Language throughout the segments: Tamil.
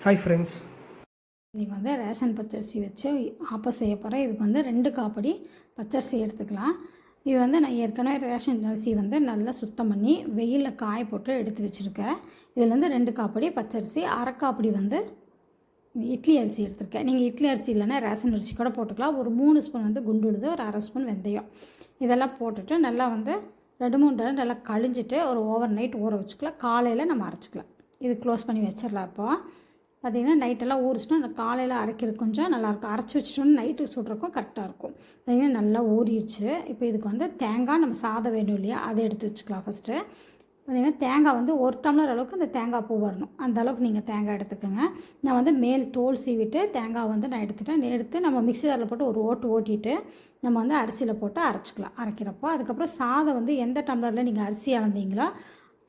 Hi friends. இன்றைக்கி வந்து ரேஷன் பச்சரிசி வச்சு ஆப்பம் செய்ய போகிறேன். இதுக்கு வந்து 2 காப்படி பச்சரிசி எடுத்துக்கலாம். இது வந்து நான் ஏற்கனவே ரேஷன் அரிசி வந்து நல்லா சுத்தம் பண்ணி வெயிலில் காய போட்டு எடுத்து வச்சுருக்கேன். இதுலேருந்து 2 காப்படி பச்சரிசி, அரை காப்படி வந்து இட்லி அரிசி எடுத்திருக்கேன். நீங்கள் இட்லி அரிசி இல்லைன்னா ரேஷன் அரிசி கூட போட்டுக்கலாம். ஒரு 3 ஸ்பூன் வந்து குண்டு உளுந்து, ஒரு அரை ஸ்பூன் வெந்தயம் இதெல்லாம் போட்டுட்டு நல்லா வந்து 2-3 தடவை நல்லா கழிஞ்சிட்டு ஒரு ஓவர் நைட் ஊற வச்சுக்கலாம். காலையில் நம்ம அரைச்சிக்கலாம். இது க்ளோஸ் பண்ணி வச்சிடலாம். இப்போ பார்த்திங்கன்னா நைட்டெல்லாம் ஊறிச்சிட்டோம். காலையில் அரைக்கிறது கொஞ்சம் நல்லாயிருக்கும். அரைச்சி வச்சிட்டோம்னா நைட்டு சுடுறக்கும் கரெக்டாக இருக்கும். பார்த்திங்கன்னா நல்லா ஊறிடுச்சு. இப்போ இதுக்கு வந்து தேங்காய் நம்ம சாதம் வேணும் இல்லையா, அதை எடுத்து வச்சுக்கலாம். ஃபஸ்ட்டு பார்த்திங்கன்னா தேங்காய் வந்து 1 டம்ளர் அளவுக்கு அந்த தேங்காய் பூ வரணும். அந்த அளவுக்கு நீங்கள் தேங்காய் எடுத்துக்கோங்க. நான் வந்து மேல் தோல் சீவிட்டு தேங்காய் வந்து நான் எடுத்து நம்ம மிக்ஸி ஜாரில் போட்டு ஒரு ஓட்டிட்டு நம்ம வந்து அரிசியில் போட்டு அரைச்சிக்கலாம் அரைக்கிறப்போ. அதுக்கப்புறம் சாதம் வந்து எந்த டம்ளரில் நீங்கள் அரிசி அளந்தீங்களோ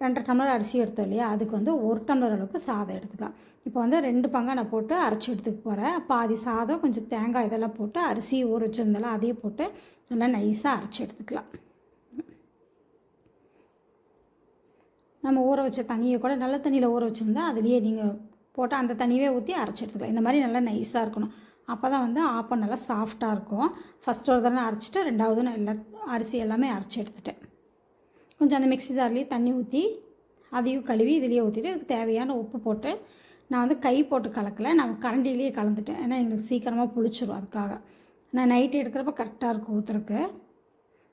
2 டம்ளர் அரிசி எடுத்தோம் இல்லையா, அதுக்கு வந்து 1 டம்ளர் அளவுக்கு சாதம் எடுத்துக்கலாம். இப்போ வந்து 2 பங்காக நான் போட்டு அரைச்சி எடுத்துக்க போகிறேன். பாதி சாதம், கொஞ்சம் தேங்காய் இதெல்லாம் போட்டு அரிசி ஊற வச்சுருந்தாலும் அதையும் போட்டு நல்லா நைஸாக அரைச்சி எடுத்துக்கலாம். நம்ம ஊற வச்ச தண்ணியை கூட நல்ல தண்ணியில் ஊற வச்சுருந்தா அதுலேயே நீங்கள் போட்டு அந்த தண்ணியே ஊற்றி அரைச்சி எடுத்துக்கலாம். இந்த மாதிரி நல்லா நைஸாக இருக்கணும். அப்போ தான் வந்து ஆப்பம் நல்லா சாஃப்டாக இருக்கும். ஃபஸ்ட்டு ஒரு தடவை அரைச்சிட்டு 2வது நான் எல்லா அரிசி எல்லாமே அரைச்சி எடுத்துட்டேன். கொஞ்சம் அந்த மிக்ஸி ஜார்லேயே தண்ணி ஊற்றி அதையும் கழுவி இதிலேயே ஊற்றிட்டு இதுக்கு தேவையான உப்பு போட்டு நான் வந்து கை போட்டு கலக்கலை, நான் கரண்டிலேயே கலந்துட்டேன். ஏன்னா எங்களுக்கு சீக்கிரமாக புளிச்சிடும். அதுக்காக நான் நைட்டு எடுக்கிறப்ப கரெக்டாக இருக்கும் ஊற்றுறக்கு.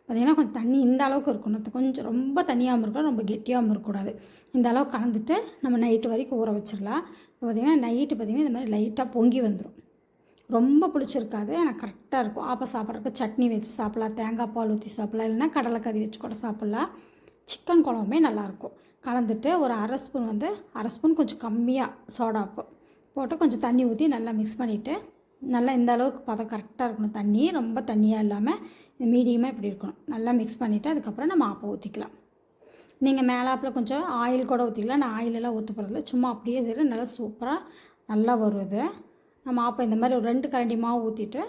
பார்த்திங்கன்னா கொஞ்சம் தண்ணி இந்த அளவுக்கு இருக்கணும். கொஞ்சம் ரொம்ப தண்ணியாகவும் இருக்கணும், ரொம்ப கெட்டியாகவும் இருக்கக்கூடாது. இந்த அளவுக்கு கலந்துட்டு நம்ம நைட்டு வரைக்கும் ஊற வச்சிடலாம். பார்த்திங்கன்னா நைட்டு பார்த்திங்கன்னா இந்த மாதிரி லைட்டாக பொங்கி வந்துடும். ரொம்ப பிடிச்சிருக்காது, ஆனால் கரெக்டாக இருக்கும். ஆப்பம் சாப்பிட்றதுக்கு சட்னி வச்சு சாப்பிட்லாம், தேங்காய் பால் ஊற்றி சாப்பிட்லாம், இல்லைன்னா கடலைக்கறி வச்சு கூட சாப்பிட்லாம். சிக்கன் குழம்புமே நல்லாயிருக்கும். கலந்துட்டு ஒரு அரை ஸ்பூன் கொஞ்சம் கம்மியாக சோடாப்பு போட்டு கொஞ்சம் தண்ணி ஊற்றி நல்லா மிக்ஸ் பண்ணிவிட்டு நல்லா இந்த அளவுக்கு பதம் கரெக்டாக இருக்கணும். தண்ணி ரொம்ப தண்ணியாக இல்லாமல் மீடியமாக இப்படி இருக்கணும். நல்லா மிக்ஸ் பண்ணிவிட்டு அதுக்கப்புறம் நம்ம ஆப்பம் ஊற்றிக்கலாம். நீங்கள் மேலாப்பில் கொஞ்சம் ஆயில் கூட ஊற்றிக்கலாம். நான் ஆயிலெல்லாம் ஊற்ற போகிறதில்ல, சும்மா அப்படியே இதில் நல்லா சூப்பராக நல்லா வருது. நம்ம ஆப்பம் இந்த மாதிரி ஒரு 2 கரண்டி மாவு ஊற்றிட்டு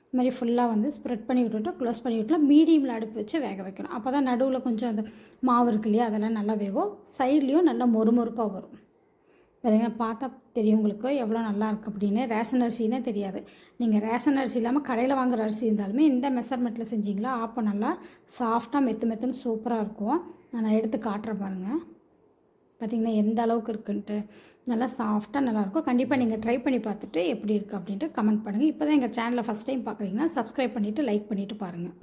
இது மாதிரி ஃபுல்லாக வந்து ஸ்ப்ரெட் பண்ணி விட்டுட்டு க்ளோஸ் பண்ணி விட்டுலாம் மீடியமில் அடுப்பு வச்சு வேக வைக்கணும். அப்போ தான் நடுவில் கொஞ்சம் அந்த மாவு இருக்கு இல்லையா, அதெல்லாம் நல்லா வேகும். சைட்லேயும் நல்லா மொறுமொறுப்பாக வரும். வேறுங்க பார்த்தா தெரியும் உங்களுக்கு எவ்வளோ நல்லா இருக்குது அப்படின்னு. ரேஷன் அரிசினே தெரியாது. நீங்கள் ரேஷன் அரிசி இல்லாமல் கடையில் வாங்குகிற அரிசி இருந்தாலுமே இந்த மெஷர்மெண்ட்டில் செஞ்சிங்களா ஆப்பம் நல்லா சாஃப்டாக மெத்துன்னு சூப்பராக இருக்கும். நான் எடுத்து காட்டுறேன் பாருங்கள். பார்த்திங்கன்னா எந்த அளவுக்கு இருக்குன்ட்டு நல்லா சாஃப்டாக நல்லாயிருக்கும். கண்டிப்பாக நீங்கள் ட்ரை பண்ணி பார்த்துட்டு எப்படி இருக்குது அப்படின்ட்டு கமெண்ட் பண்ணுங்கள். இப்போ தான் எங்கள் சேனலை ஃபஸ்ட் டைம் பார்க்குறீங்கன்னா சப்ஸ்கிரைப் பண்ணிவிட்டு லைக் பண்ணிவிட்டு பாருங்கள்.